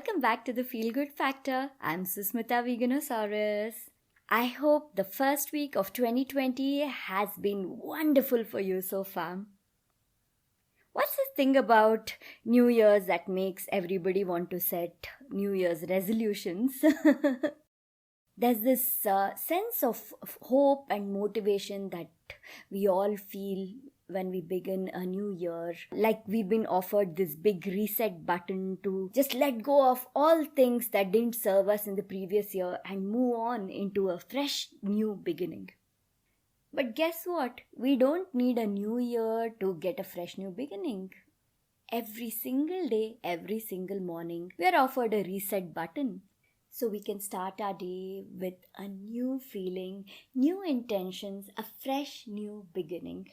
Welcome back to the Feel Good Factor. I'm Susmita Veganosaurus. I hope the first week of 2020 has been wonderful for you so far. What's this thing about New Year's that makes everybody want to set New Year's resolutions? There's this sense of hope and motivation that we all feel when we begin a new year, like we've been offered this big reset button to just let go of all things that didn't serve us in the previous year and move on into a fresh new beginning. But guess what? We don't need a new year to get a fresh new beginning. Every single day, every single morning, we are offered a reset button. So we can start our day with a new feeling, new intentions, a fresh new beginning.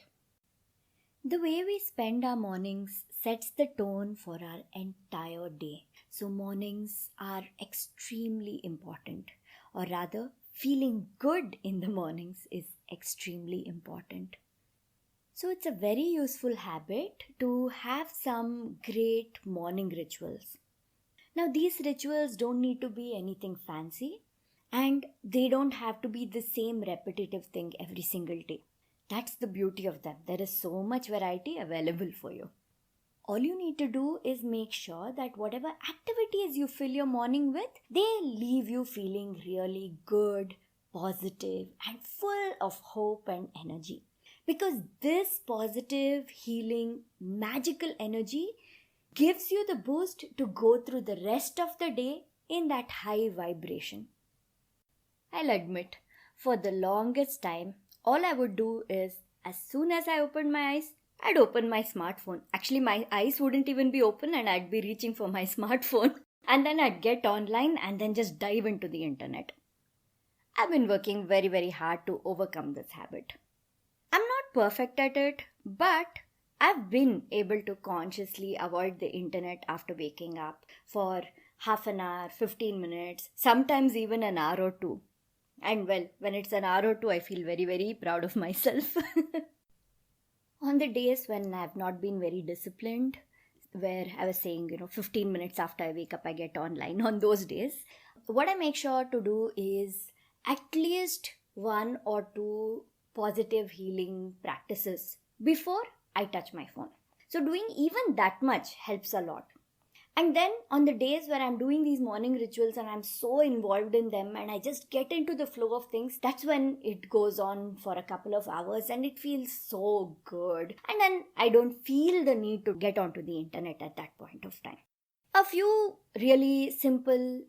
The way we spend our mornings sets the tone for our entire day. So mornings are extremely important, or rather, feeling good in the mornings is extremely important. So it's a very useful habit to have some great morning rituals. Now these rituals don't need to be anything fancy, and they don't have to be the same repetitive thing every single day. That's the beauty of them. There is so much variety available for you. All you need to do is make sure that whatever activities you fill your morning with, they leave you feeling really good, positive, and full of hope and energy. Because this positive, healing, magical energy gives you the boost to go through the rest of the day in that high vibration. I'll admit, for the longest time, all I would do is, as soon as I opened my eyes, I'd open my smartphone. Actually, my eyes wouldn't even be open and I'd be reaching for my smartphone. And then I'd get online and then just dive into the internet. I've been working very, very hard to overcome this habit. I'm not perfect at it, but I've been able to consciously avoid the internet after waking up for half an hour, 15 minutes, sometimes even an hour or two. And well, when it's an hour or two, I feel very, very proud of myself. On the days when I've not been very disciplined, where I was saying, 15 minutes after I wake up, I get online, on those days, what I make sure to do is at least 1 or 2 positive healing practices before I touch my phone. So doing even that much helps a lot. And then on the days where I'm doing these morning rituals and I'm so involved in them and I just get into the flow of things, that's when it goes on for a couple of hours and it feels so good. And then I don't feel the need to get onto the internet at that point of time. A few really simple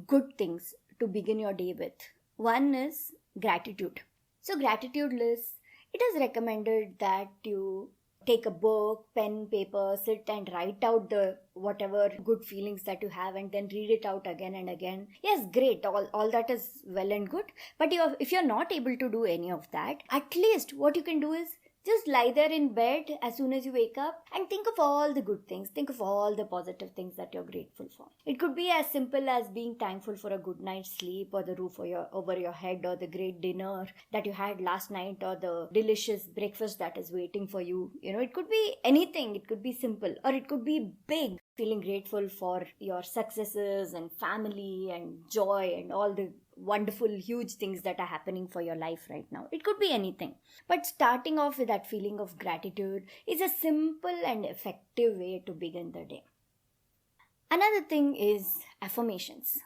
good things to begin your day with. One is gratitude. So gratitude lists, it is recommended that you take a book, pen, paper, sit and write out the whatever good feelings that you have and then read it out again and again. Yes, great, all that is well and good. But if you're not able to do any of that, at least what you can do is just lie there in bed as soon as you wake up and think of all the good things. Think of all the positive things that you're grateful for. It could be as simple as being thankful for a good night's sleep or the roof over your head or the great dinner that you had last night or the delicious breakfast that is waiting for you. It could be anything. It could be simple or it could be big. Feeling grateful for your successes and family and joy and all the wonderful, huge things that are happening for your life right now. It could be anything. But starting off with that feeling of gratitude is a simple and effective way to begin the day. Another thing is affirmations.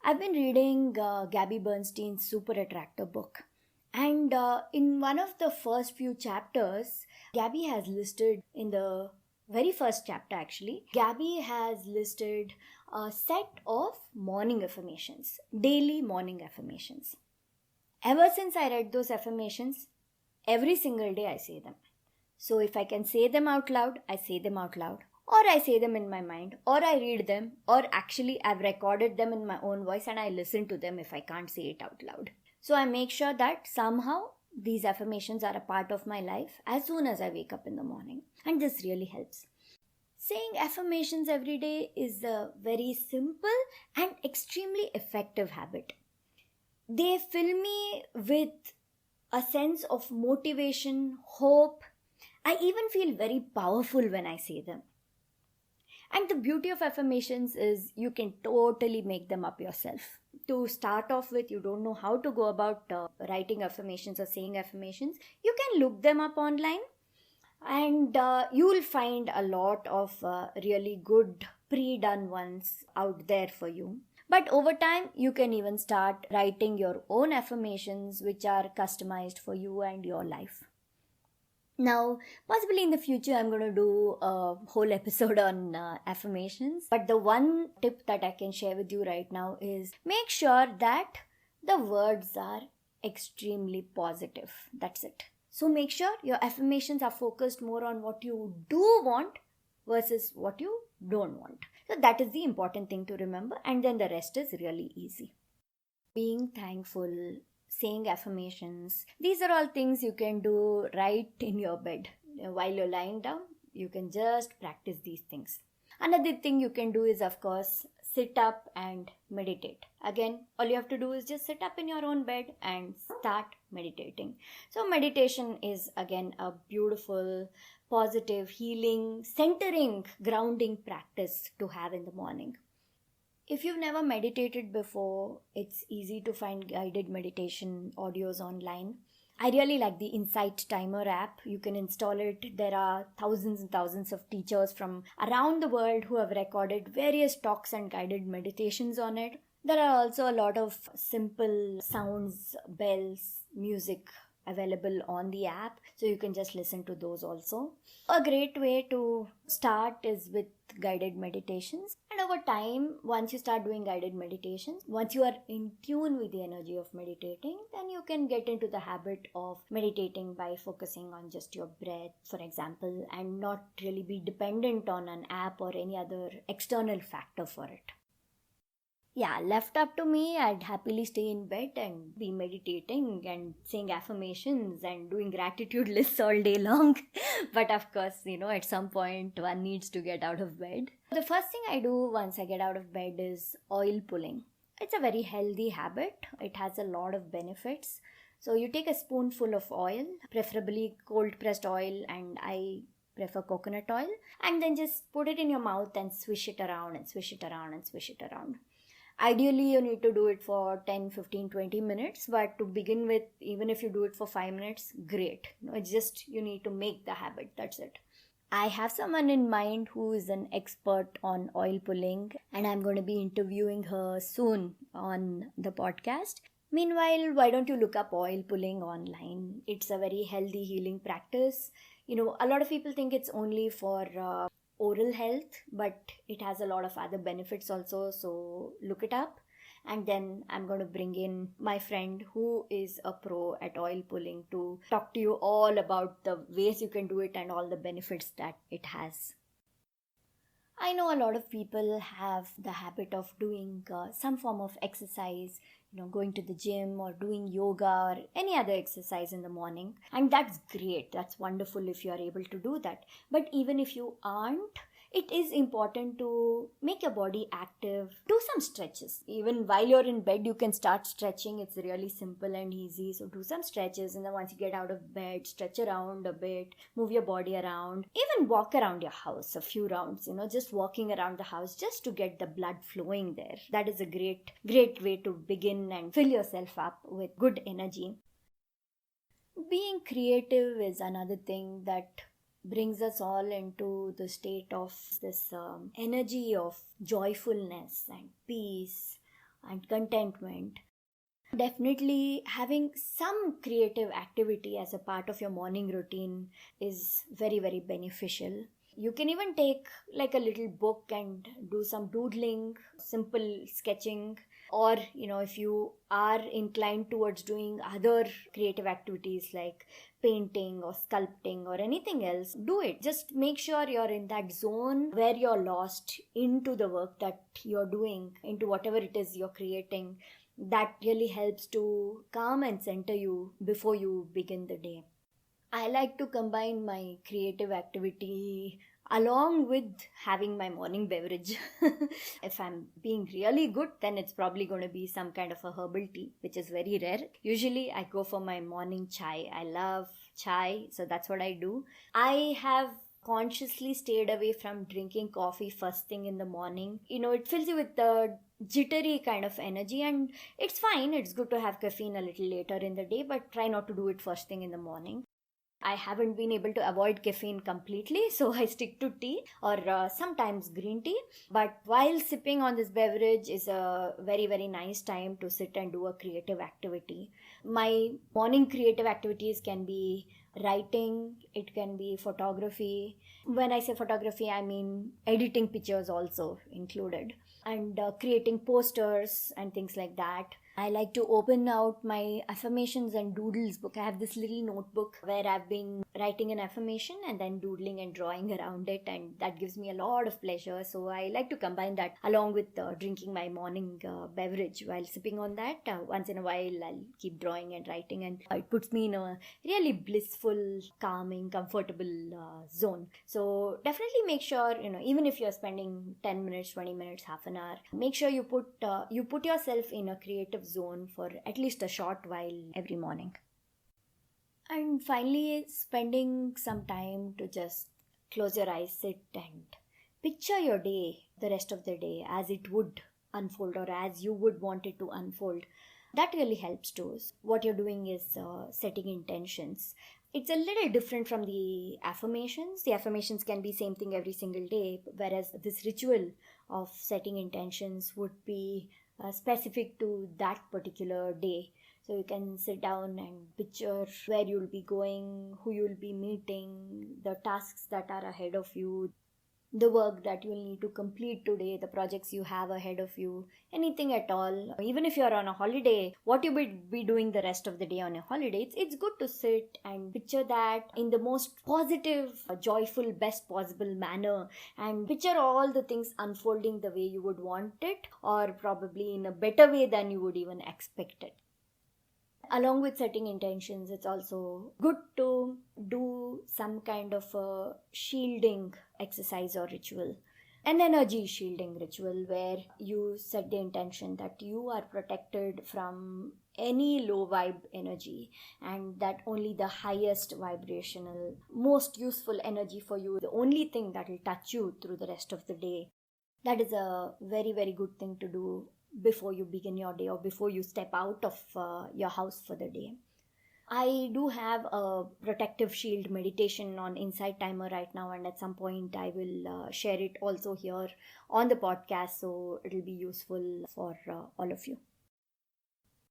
I've been reading Gabby Bernstein's super attractive book. And in one of the first few chapters, Gabby has listed in the very first chapter actually, Gabby has listed a set of morning affirmations, daily morning affirmations. Ever since I read those affirmations, every single day I say them. So if I can say them out loud, I say them out loud. Or I say them in my mind, or I read them, or actually I've recorded them in my own voice and I listen to them if I can't say it out loud. So I make sure that somehow these affirmations are a part of my life as soon as I wake up in the morning. And this really helps. Saying affirmations every day is a very simple and extremely effective habit. They fill me with a sense of motivation, hope. I even feel very powerful when I say them. And the beauty of affirmations is you can totally make them up yourself. To start off with, you don't know how to go about writing affirmations or saying affirmations. You can look them up online, and you will find a lot of really good pre-done ones out there for you. But over time, you can even start writing your own affirmations which are customized for you and your life. Now, possibly in the future, I'm going to do a whole episode on affirmations. But the one tip that I can share with you right now is make sure that the words are extremely positive. That's it. So make sure your affirmations are focused more on what you do want versus what you don't want. So that is the important thing to remember, and then the rest is really easy. Being thankful, saying affirmations, these are all things you can do right in your bed. While you're lying down, you can just practice these things. Another thing you can do is, of course, sit up and meditate. Again, all you have to do is just sit up in your own bed and start meditating. So meditation is again a beautiful, positive, healing, centering, grounding practice to have in the morning. If you've never meditated before, it's easy to find guided meditation audios online. I really like the Insight Timer app. You can install it. There are thousands and thousands of teachers from around the world who have recorded various talks and guided meditations on it. There are also a lot of simple sounds, bells, music available on the app, so you can just listen to those also. A great way to start is with guided meditations, and over time, once you start doing guided meditations, once you are in tune with the energy of meditating, then you can get into the habit of meditating by focusing on just your breath, for example, and not really be dependent on an app or any other external factor for it. Yeah, left up to me, I'd happily stay in bed and be meditating and saying affirmations and doing gratitude lists all day long. But of course, at some point one needs to get out of bed. The first thing I do once I get out of bed is oil pulling. It's a very healthy habit. It has a lot of benefits. So you take a spoonful of oil, preferably cold pressed oil, and I prefer coconut oil, and then just put it in your mouth and swish it around and swish it around and swish it around. Ideally, you need to do it for 10, 15, 20 minutes, but to begin with, even if you do it for 5 minutes, great. It's just you need to make the habit, that's it. I have someone in mind who is an expert on oil pulling, and I'm going to be interviewing her soon on the podcast. Meanwhile, why don't you look up oil pulling online? It's a very healthy healing practice. A lot of people think it's only for oral health, but it has a lot of other benefits also, so look it up. And then I'm going to bring in my friend who is a pro at oil pulling to talk to you all about the ways you can do it and all the benefits that it has. I know a lot of people have the habit of doing some form of exercise, going to the gym or doing yoga or any other exercise in the morning. And that's great. That's wonderful if you are able to do that. But even if you aren't, it is important to make your body active. Do some stretches. Even while you're in bed, you can start stretching. It's really simple and easy. So do some stretches, and then once you get out of bed, stretch around a bit, move your body around, even walk around your house a few rounds, just walking around the house just to get the blood flowing there. That is a great way to begin and fill yourself up with good energy. Being creative is another thing that brings us all into the state of this energy of joyfulness and peace and contentment. Definitely having some creative activity as a part of your morning routine is very, very beneficial. You can even take like a little book and do some doodling, simple sketching, or if you are inclined towards doing other creative activities like painting or sculpting or anything else, do it. Just make sure you're in that zone where you're lost into the work that you're doing, into whatever it is you're creating. That really helps to calm and center you before you begin the day. I like to combine my creative activity along with having my morning beverage. If I'm being really good, then it's probably going to be some kind of a herbal tea, which is very rare. Usually I go for my morning chai. I love chai, so that's what I do. I have consciously stayed away from drinking coffee first thing in the morning. It fills you with the jittery kind of energy, and it's fine. It's good to have caffeine a little later in the day, but try not to do it first thing in the morning. I haven't been able to avoid caffeine completely, so I stick to tea or sometimes green tea. But while sipping on this beverage is a very, very nice time to sit and do a creative activity. My morning creative activities can be writing, it can be photography. When I say photography, I mean editing pictures also included, and creating posters and things like that. I like to open out my affirmations and doodles book. I have this little notebook where I've been writing an affirmation and then doodling and drawing around it, and that gives me a lot of pleasure. So I like to combine that along with drinking my morning beverage. While sipping on that, once in a while I'll keep drawing and writing, and it puts me in a really blissful, calming, comfortable zone. So definitely make sure, even if you're spending 10 minutes, 20 minutes, half an hour, make sure you put yourself in a creative zone for at least a short while every morning. And finally, spending some time to just close your eyes, sit and picture your day, the rest of the day, as it would unfold or as you would want it to unfold. That really helps too. What you're doing is setting intentions. It's a little different from the affirmations. The affirmations can be same thing every single day, whereas this ritual of setting intentions would be specific to that particular day. So you can sit down and picture where you'll be going, who you'll be meeting, the tasks that are ahead of you, the work that you'll need to complete today, the projects you have ahead of you, anything at all. Even if you're on a holiday, what you will be doing the rest of the day on a holiday, it's good to sit and picture that in the most positive, joyful, best possible manner, and picture all the things unfolding the way you would want it, or probably in a better way than you would even expect it. Along with setting intentions, it's also good to do some kind of a shielding exercise or ritual, an energy shielding ritual where you set the intention that you are protected from any low vibe energy, and that only the highest vibrational, most useful energy for you, the only thing that will touch you through the rest of the day. That is a very, very good thing to do before you begin your day or before you step out of your house for the day. I do have a protective shield meditation on Insight Timer right now, and at some point I will share it also here on the podcast, so it'll be useful for all of you.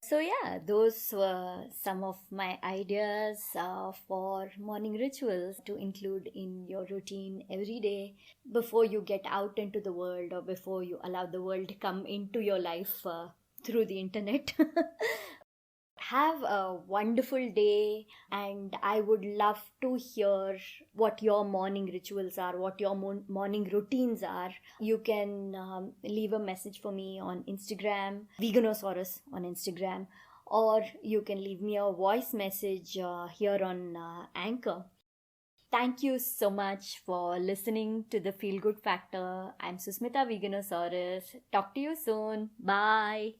So yeah, those were some of my ideas for morning rituals to include in your routine every day before you get out into the world or before you allow the world to come into your life through the internet. Have a wonderful day, and I would love to hear what your morning rituals are, what your morning routines are. You can leave a message for me on Instagram, Veganosaurus on Instagram, or you can leave me a voice message here on Anchor. Thank you so much for listening to the Feel Good Factor. I'm Susmita Veganosaurus. Talk to you soon. Bye.